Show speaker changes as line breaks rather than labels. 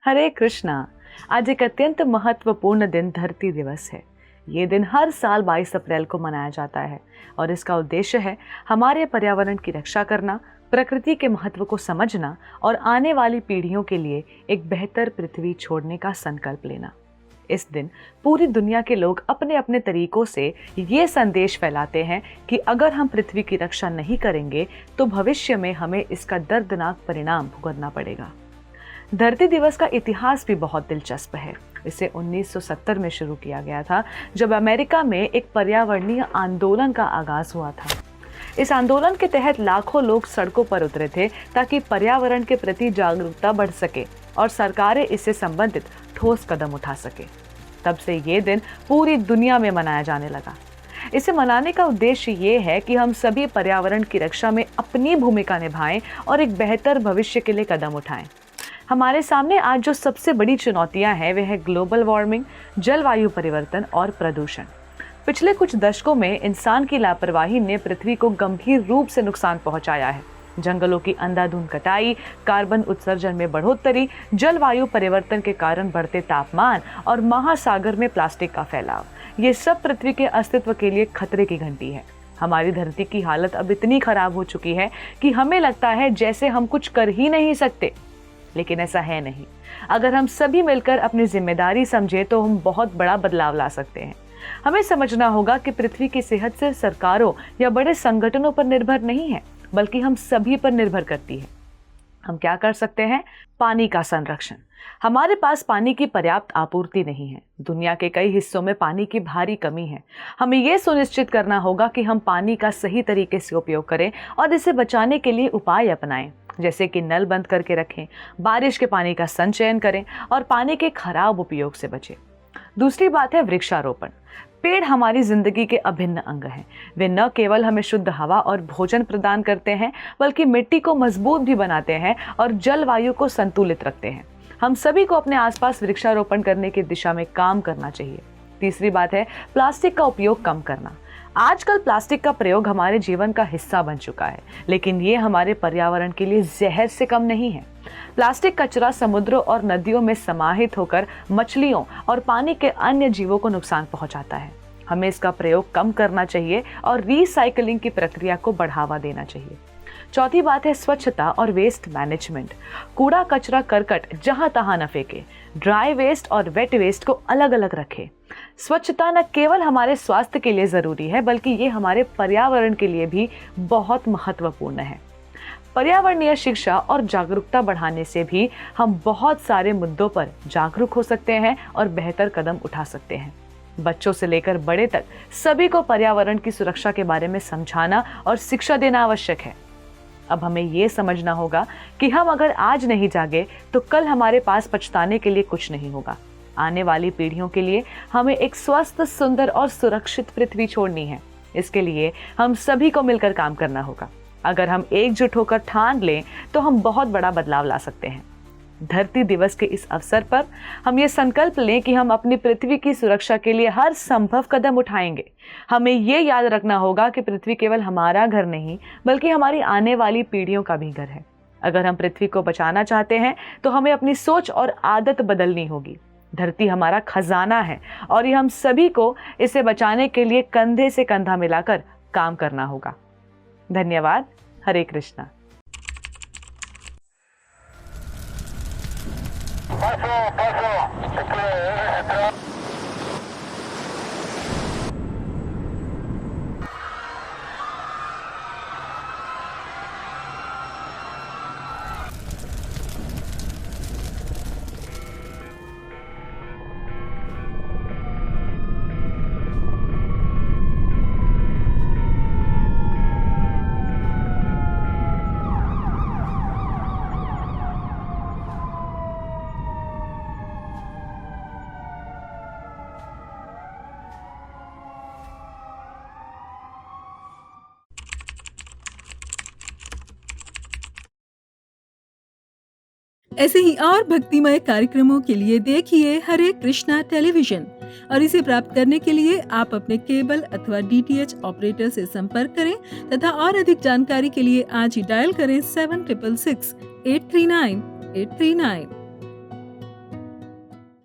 हरे कृष्णा। आज एक अत्यंत महत्वपूर्ण दिन धरती दिवस है। ये दिन हर साल 22 अप्रैल को मनाया जाता है और इसका उद्देश्य है हमारे पर्यावरण की रक्षा करना, प्रकृति के महत्व को समझना और आने वाली पीढ़ियों के लिए एक बेहतर पृथ्वी छोड़ने का संकल्प लेना। इस दिन पूरी दुनिया के लोग अपने अपने तरीकों से ये संदेश फैलाते हैं कि अगर हम पृथ्वी की रक्षा नहीं करेंगे तो भविष्य में हमें इसका दर्दनाक परिणाम भुगतना पड़ेगा। धरती दिवस का इतिहास भी बहुत दिलचस्प है। इसे 1970 में शुरू किया गया था, जब अमेरिका में एक पर्यावरणीय आंदोलन का आगाज हुआ था। इस आंदोलन के तहत लाखों लोग सड़कों पर उतरे थे ताकि पर्यावरण के प्रति जागरूकता बढ़ सके और सरकारें इससे संबंधित ठोस कदम उठा सके। तब से ये दिन पूरी दुनिया में मनाया जाने लगा। इसे मनाने का उद्देश्य ये है कि हम सभी पर्यावरण की रक्षा में अपनी भूमिका निभाएं और एक बेहतर भविष्य के लिए कदम उठाएं। हमारे सामने आज जो सबसे बड़ी चुनौतियां हैं वे है ग्लोबल वार्मिंग, जलवायु परिवर्तन और प्रदूषण। पिछले कुछ दशकों में इंसान की लापरवाही ने पृथ्वी को गंभीर रूप से नुकसान पहुंचाया है। जंगलों की अंधाधुंध कटाई, कार्बन उत्सर्जन में बढ़ोतरी, जलवायु परिवर्तन के कारण बढ़ते तापमान और महासागर में प्लास्टिक का फैलाव, ये सब पृथ्वी के अस्तित्व के लिए खतरे की घंटी है। हमारी धरती की हालत अब इतनी खराब हो चुकी है कि हमें लगता है जैसे हम कुछ कर ही नहीं सकते, लेकिन ऐसा है नहीं। अगर हम सभी मिलकर अपनी जिम्मेदारी समझे तो हम बहुत बड़ा बदलाव ला सकते हैं। हमें समझना होगा कि पृथ्वी की सेहत सिर्फ सरकारों या बड़े संगठनों पर निर्भर नहीं है, बल्कि हम सभी पर निर्भर करती है। हम क्या कर सकते हैं? पानी का संरक्षण। हमारे पास पानी की पर्याप्त आपूर्ति नहीं है। दुनिया के कई हिस्सों में पानी की भारी कमी है। हमें यह सुनिश्चित करना होगा कि हम पानी का सही तरीके से उपयोग करें और इसे बचाने के लिए उपाय अपनाएं, जैसे कि नल बंद करके रखें, बारिश के पानी का संचयन करें और पानी के खराब उपयोग से बचें। दूसरी बात है वृक्षारोपण। पेड़ हमारी जिंदगी के अभिन्न अंग हैं। वे न केवल हमें शुद्ध हवा और भोजन प्रदान करते हैं, बल्कि मिट्टी को मजबूत भी बनाते हैं और जलवायु को संतुलित रखते हैं। हम सभी को अपने आसपास वृक्षारोपण करने की दिशा में काम करना चाहिए। तीसरी बात है प्लास्टिक का उपयोग कम करना। आजकल प्लास्टिक का प्रयोग हमारे जीवन का हिस्सा बन चुका है, लेकिन ये हमारे पर्यावरण के लिए जहर से कम नहीं है। प्लास्टिक कचरा समुद्रों और नदियों में समाहित होकर मछलियों और पानी के अन्य जीवों को नुकसान पहुंचाता है। हमें इसका प्रयोग कम करना चाहिए और रीसाइक्लिंग की प्रक्रिया को बढ़ावा देना चाहिए। चौथी बात है स्वच्छता और वेस्ट मैनेजमेंट। कूड़ा कचरा करकट जहां तहां न फेंके। ड्राई वेस्ट और वेट वेस्ट को अलग अलग रखें। स्वच्छता न केवल हमारे स्वास्थ्य के लिए जरूरी है, बल्कि ये हमारे पर्यावरण के लिए भी बहुत महत्वपूर्ण है। पर्यावरणीय शिक्षा और जागरूकता बढ़ाने से भी हम बहुत सारे मुद्दों पर जागरूक हो सकते हैं और बेहतर कदम उठा सकते हैं। बच्चों से लेकर बड़े तक सभी को पर्यावरण की सुरक्षा के बारे में समझाना और शिक्षा देना आवश्यक है। अब हमें ये समझना होगा कि हम अगर आज नहीं जागे तो कल हमारे पास पछताने के लिए कुछ नहीं होगा। आने वाली पीढ़ियों के लिए हमें एक स्वस्थ, सुंदर और सुरक्षित पृथ्वी छोड़नी है। इसके लिए हम सभी को मिलकर काम करना होगा। अगर हम एकजुट होकर ठान लें तो हम बहुत बड़ा बदलाव ला सकते हैं। धरती दिवस के इस अवसर पर हम ये संकल्प लें कि हम अपनी पृथ्वी की सुरक्षा के लिए हर संभव कदम उठाएंगे। हमें ये याद रखना होगा कि पृथ्वी केवल हमारा घर नहीं, बल्कि हमारी आने वाली पीढ़ियों का भी घर है। अगर हम पृथ्वी को बचाना चाहते हैं तो हमें अपनी सोच और आदत बदलनी होगी। धरती हमारा खजाना है और ये हम सभी को इसे बचाने के लिए कंधे से कंधा मिलाकर काम करना होगा। धन्यवाद। हरे कृष्णा।
ऐसे ही और भक्तिमय कार्यक्रमों के लिए देखिए हरे कृष्णा टेलीविजन और इसे प्राप्त करने के लिए आप अपने केबल अथवा DTH ऑपरेटर से संपर्क करें तथा और अधिक जानकारी के लिए आज ही डायल करें 7666 839 839।